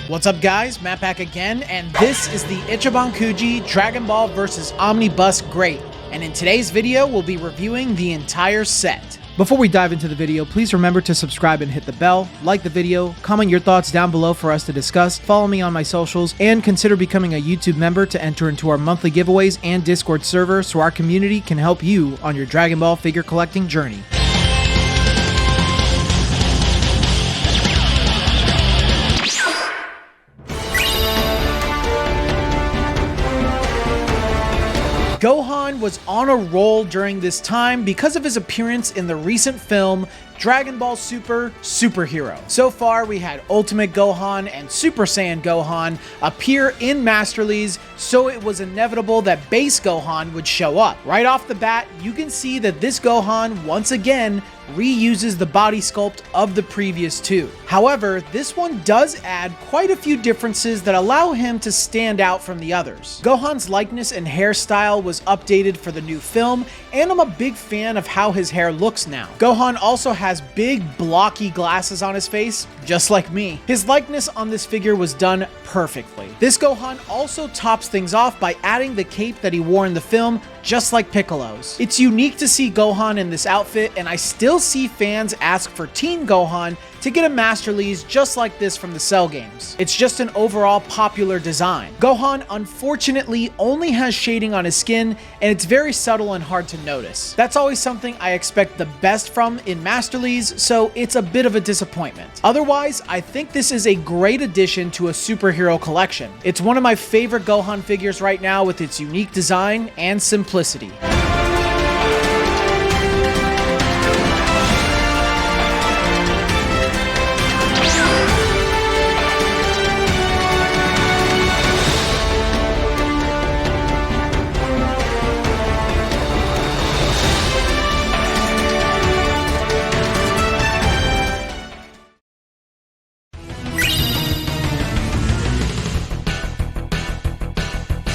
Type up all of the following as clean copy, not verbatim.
What's up guys, Matt back again, and this is the Ichiban Kuji Dragon Ball vs. Omnibus Great, and in today's video we'll be reviewing the entire set. Before we dive into the video, please remember to subscribe and hit the bell, like the video, comment your thoughts down below for us to discuss, follow me on my socials, and consider becoming a YouTube member to enter into our monthly giveaways and Discord server so our community can help you on your Dragon Ball figure collecting journey. Gohan was on a roll during this time because of his appearance in the recent film Dragon Ball Super Superhero. So far, we had Ultimate Gohan and Super Saiyan Gohan appear in Masterlies, so it was inevitable that Base Gohan would show up. Right off the bat, you can see that this Gohan, once again, reuses the body sculpt of the previous two. However, this one does add quite a few differences that allow him to stand out from the others. Gohan's likeness and hairstyle was updated for the new film, and I'm a big fan of how his hair looks now. Gohan also has big blocky glasses on his face, just like me. His likeness on this figure was done perfectly. This Gohan also tops things off by adding the cape that he wore in the film, just like Piccolo's. It's unique to see Gohan in this outfit, and I still see fans ask for Teen Gohan to get a Masterlies just like this from the Cell games. It's just an overall popular design. Gohan unfortunately only has shading on his skin, and it's very subtle and hard to notice. That's always something I expect the best from in Masterlies, so it's a bit of a disappointment. Otherwise, I think this is a great addition to a superhero collection. It's one of my favorite Gohan figures right now with its unique design and simplicity.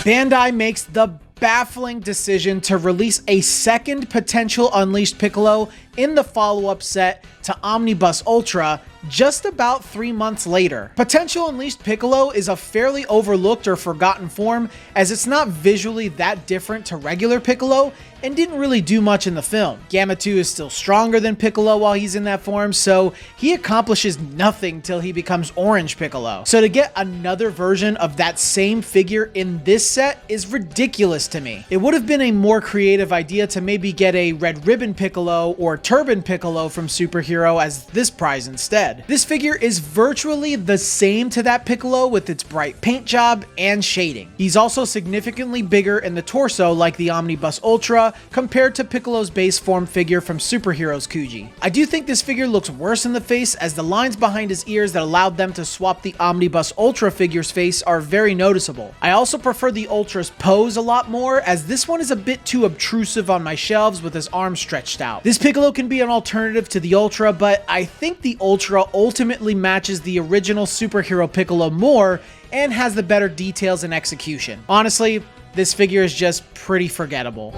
Bandai makes the baffling decision to release a second potential Unleashed Piccolo in the follow-up set to Omnibus Ultra just about 3 months later. Potential Unleashed Piccolo is a fairly overlooked or forgotten form, as it's not visually that different to regular Piccolo and didn't really do much in the film. Gamma 2 is still stronger than Piccolo while he's in that form, so he accomplishes nothing till he becomes Orange Piccolo. So to get another version of that same figure in this set is ridiculous to me. It would have been a more creative idea to maybe get a Red Ribbon Piccolo or Turban Piccolo from Superhero as this prize instead. This figure is virtually the same to that Piccolo with its bright paint job and shading. He's also significantly bigger in the torso like the Omnibus Ultra compared to Piccolo's base form figure from Superhero's Kuji. I do think this figure looks worse in the face, as the lines behind his ears that allowed them to swap the Omnibus Ultra figure's face are very noticeable. I also prefer the Ultra's pose a lot more, as this one is a bit too obtrusive on my shelves with his arms stretched out. This Piccolo can be an alternative to the Ultra, but I think the Ultra ultimately matches the original Superhero Piccolo more and has the better details and execution. Honestly, this figure is just pretty forgettable.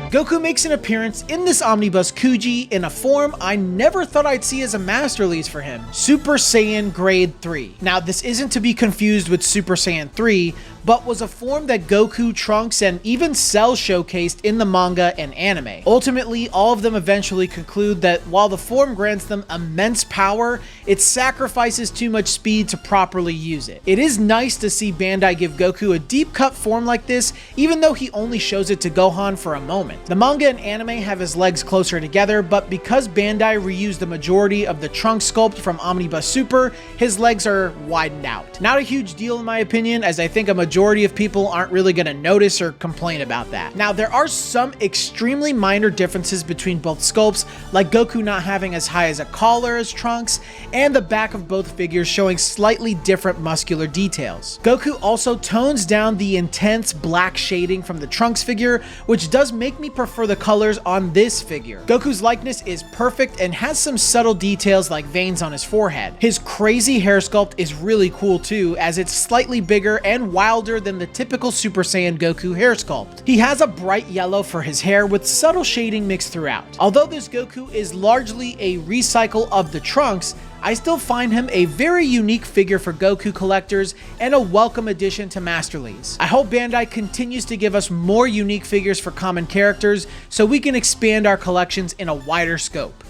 Goku makes an appearance in this Omnibus Kuji in a form I never thought I'd see as a Masterlies for him, Super Saiyan Grade 3. Now, this isn't to be confused with Super Saiyan 3, but was a form that Goku, Trunks, and even Cell showcased in the manga and anime. Ultimately, all of them eventually conclude that while the form grants them immense power, it sacrifices too much speed to properly use it. It is nice to see Bandai give Goku a deep cut form like this, even though he only shows it to Gohan for a moment. The manga and anime have his legs closer together, but because Bandai reused the majority of the Trunks sculpt from Omnibus Super, his legs are widened out. Not a huge deal in my opinion, as I think a majority majority of people aren't really going to notice or complain about that. Now, there are some extremely minor differences between both sculpts, like Goku not having as high as a collar as Trunks, and the back of both figures showing slightly different muscular details. Goku also tones down the intense black shading from the Trunks figure, which does make me prefer the colors on this figure. Goku's likeness is perfect and has some subtle details like veins on his forehead. His crazy hair sculpt is really cool too, as it's slightly bigger and wilder than the typical Super Saiyan Goku hair sculpt. He has a bright yellow for his hair with subtle shading mixed throughout. Although this Goku is largely a recycle of the Trunks, I still find him a very unique figure for Goku collectors and a welcome addition to Masterlies. I hope Bandai continues to give us more unique figures for common characters so we can expand our collections in a wider scope.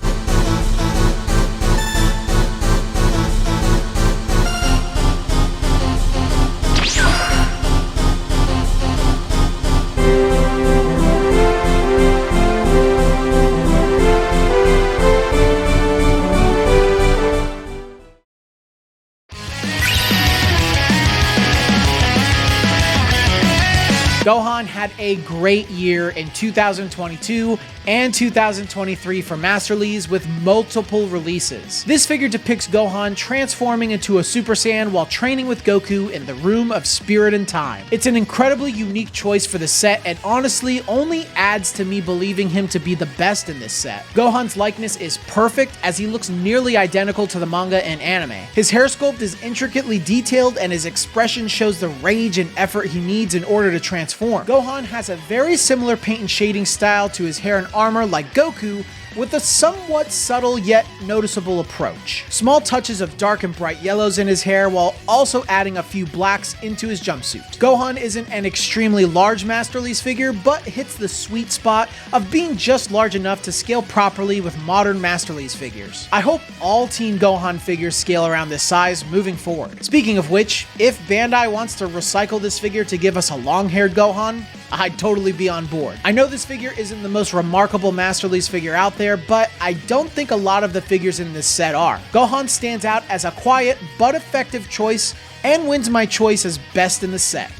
Gohan had a great year in 2022 and 2023 for Masterlies with multiple releases. This figure depicts Gohan transforming into a Super Saiyan while training with Goku in the Room of Spirit and Time. It's an incredibly unique choice for the set and honestly only adds to me believing him to be the best in this set. Gohan's likeness is perfect as he looks nearly identical to the manga and anime. His hair sculpt is intricately detailed and his expression shows the rage and effort he needs in order to transform. Gohan has a very similar paint and shading style to his hair and armor like Goku, with a somewhat subtle yet noticeable approach. Small touches of dark and bright yellows in his hair while also adding a few blacks into his jumpsuit. Gohan isn't an extremely large Masterlies figure, but hits the sweet spot of being just large enough to scale properly with modern Masterlies figures. I hope all Teen Gohan figures scale around this size moving forward. Speaking of which, if Bandai wants to recycle this figure to give us a long-haired Gohan, I'd totally be on board. I know this figure isn't the most remarkable Masterlies figure out there, but I don't think a lot of the figures in this set are. Gohan stands out as a quiet but effective choice and wins my choice as best in the set.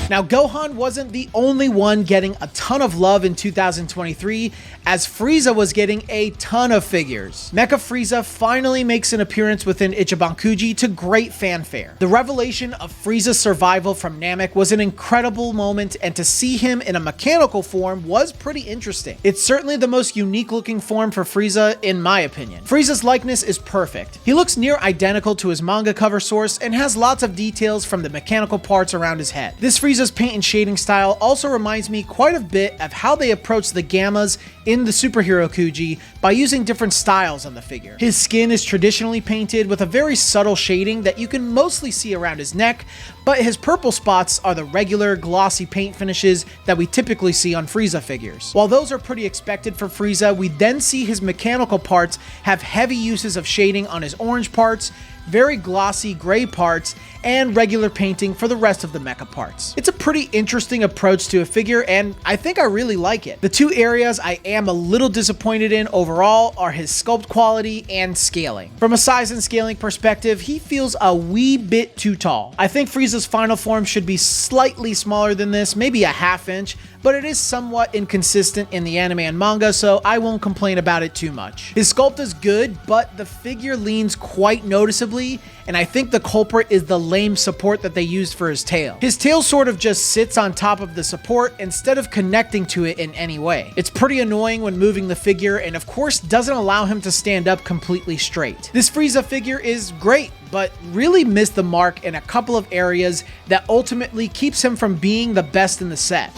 Now, Gohan wasn't the only one getting a ton of love in 2023, as Frieza was getting a ton of figures. Mecha Frieza finally makes an appearance within Ichiban Kuji to great fanfare. The revelation of Frieza's survival from Namek was an incredible moment, and to see him in a mechanical form was pretty interesting. It's certainly the most unique looking form for Frieza in my opinion. Frieza's likeness is perfect. He looks near identical to his manga cover source and has lots of details from the mechanical parts around his head. This Frieza's paint and shading style also reminds me quite a bit of how they approach the Gammas in the superhero Kuji by using different styles on the figure. His skin is traditionally painted with a very subtle shading that you can mostly see around his neck, but his purple spots are the regular glossy paint finishes that we typically see on Frieza figures. While those are pretty expected for Frieza, we then see his mechanical parts have heavy uses of shading on his orange parts, very glossy gray parts, and regular painting for the rest of the mecha parts. It's a pretty interesting approach to a figure, and I think I really like it. The two areas I am a little disappointed in overall are his sculpt quality and scaling. From a size and scaling perspective, he feels a wee bit too tall. I think Frieza's final form should be slightly smaller than this, maybe a ½ inch, but it is somewhat inconsistent in the anime and manga, so I won't complain about it too much. His sculpt is good, but the figure leans quite noticeably, and I think the culprit is the lame support that they used for his tail. His tail sort of just sits on top of the support instead of connecting to it in any way. It's pretty annoying when moving the figure, and of course doesn't allow him to stand up completely straight. This Frieza figure is great, but really missed the mark in a couple of areas that ultimately keeps him from being the best in the set.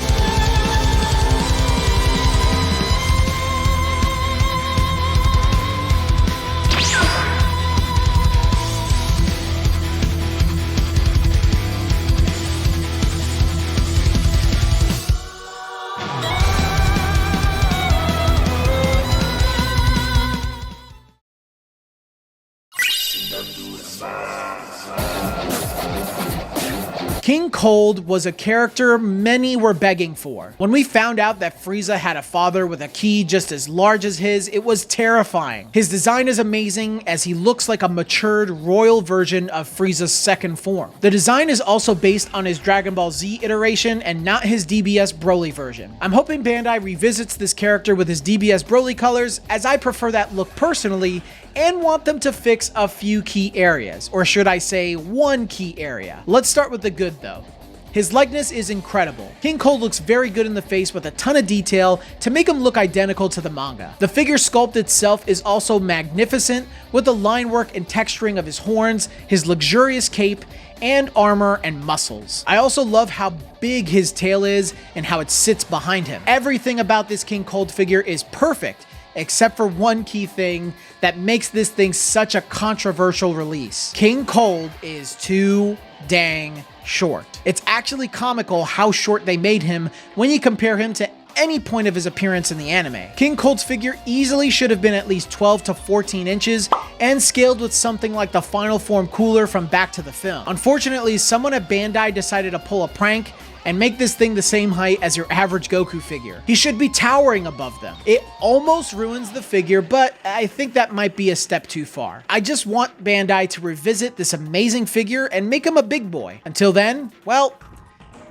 King Cold was a character many were begging for. When we found out that Frieza had a father with a ki just as large as his, it was terrifying. His design is amazing as he looks like a matured royal version of Frieza's second form. The design is also based on his Dragon Ball Z iteration and not his DBS Broly version. I'm hoping Bandai revisits this character with his DBS Broly colors, as I prefer that look personally and want them to fix a few key areas, or should I say one key area. Let's start with the good though. His likeness is incredible. King Cold looks very good in the face with a ton of detail to make him look identical to the manga. The figure sculpt itself is also magnificent, with the line work and texturing of his horns, his luxurious cape, and armor and muscles. I also love how big his tail is and how it sits behind him. Everything about this King Cold figure is perfect, except for one key thing that makes this thing such a controversial release. King Cold is too dang short. It's actually comical how short they made him when you compare him to any point of his appearance in the anime. King Cold's figure easily should have been at least 12 to 14 inches and scaled with something like the final form cooler from Back to the Film. Unfortunately, someone at Bandai decided to pull a prank and make this thing the same height as your average Goku figure. He should be towering above them. It almost ruins the figure, but I think that might be a step too far. I just want Bandai to revisit this amazing figure and make him a big boy. Until then, well,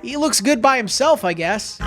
he looks good by himself, I guess.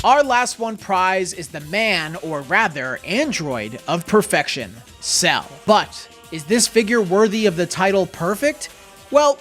Our last one prize is the man, or rather, android of perfection, Cell. But is this figure worthy of the title perfect? Well,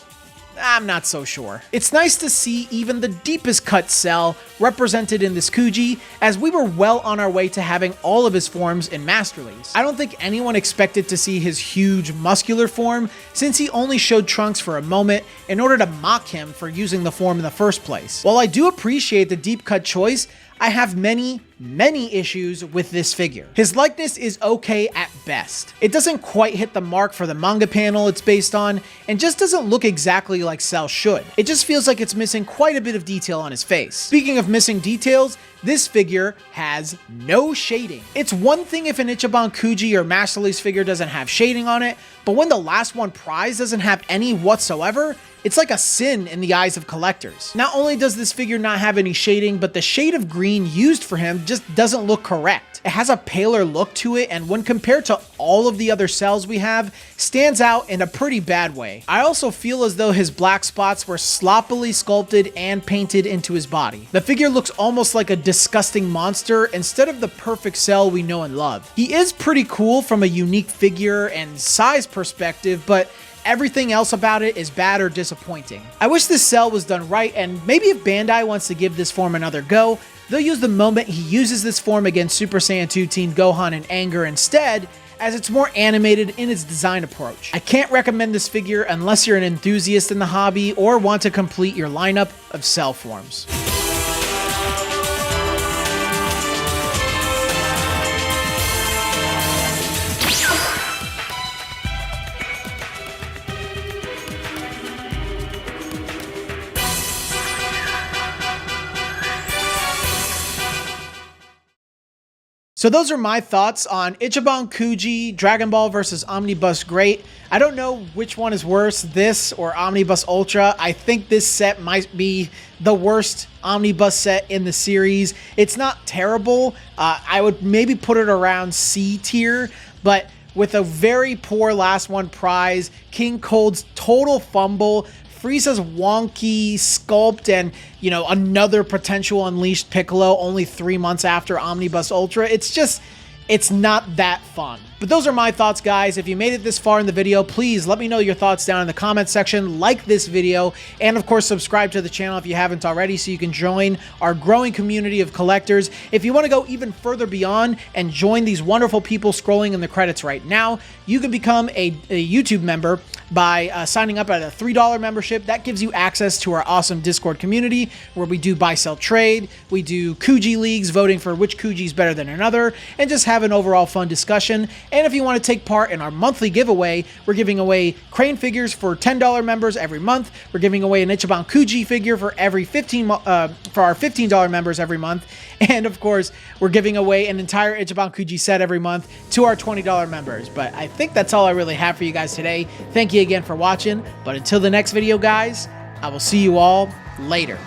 I'm not so sure. It's nice to see even the deepest cut Cell represented in this Kuji, as we were well on our way to having all of his forms in Masterlies. I don't think anyone expected to see his huge muscular form, since he only showed Trunks for a moment in order to mock him for using the form in the first place. While I do appreciate the deep cut choice, I have many issues with this figure. His likeness is okay at best. It doesn't quite hit the mark for the manga panel it's based on, and just doesn't look exactly like Cell should. It just feels like it's missing quite a bit of detail on his face. Speaking of missing details, this figure has no shading. It's one thing if an Ichiban Kuji or Masterlies figure doesn't have shading on it, but when the last one prize doesn't have any whatsoever, it's like a sin in the eyes of collectors. Not only does this figure not have any shading, but the shade of green used for him just doesn't look correct. It has a paler look to it, and when compared to all of the other Cells we have, stands out in a pretty bad way. I also feel as though his black spots were sloppily sculpted and painted into his body. The figure looks almost like a disgusting monster instead of the perfect Cell we know and love. He is pretty cool from a unique figure and size perspective, but everything else about it is bad or disappointing. I wish this Cell was done right, and maybe if Bandai wants to give this form another go, they'll use the moment he uses this form against Super Saiyan 2 Teen Gohan in anger instead, as it's more animated in its design approach. I can't recommend this figure unless you're an enthusiast in the hobby or want to complete your lineup of Cell forms. So those are my thoughts on Ichiban Kuji, Dragon Ball vs. Omnibus Great. I don't know which one is worse, this or Omnibus Ultra. I think this set might be the worst Omnibus set in the series. It's not terrible. I would maybe put it around C tier, but with a very poor last one prize, King Cold's total fumble, Frieza's wonky sculpt, and, you know, another potential unleashed Piccolo only 3 months after Omnibus Ultra. It's not that fun. But those are my thoughts, guys. If you made it this far in the video, please let me know your thoughts down in the comment section, like this video, and of course subscribe to the channel if you haven't already so you can join our growing community of collectors. If you want to go even further beyond and join these wonderful people scrolling in the credits right now, you can become a YouTube member by signing up at a $3 membership. That gives you access to our awesome Discord community where we do buy, sell, trade. We do Kuji leagues, voting for which Kuji is better than another, and just have an overall fun discussion. And if you want to take part in our monthly giveaway, we're giving away Crane figures for $10 members every month. We're giving away an Ichiban Kuji figure for our $15 members every month. And of course, we're giving away an entire Ichiban Kuji set every month to our $20 members. But I think that's all I really have for you guys today. Thank you again for watching. But until the next video, guys, I will see you all later.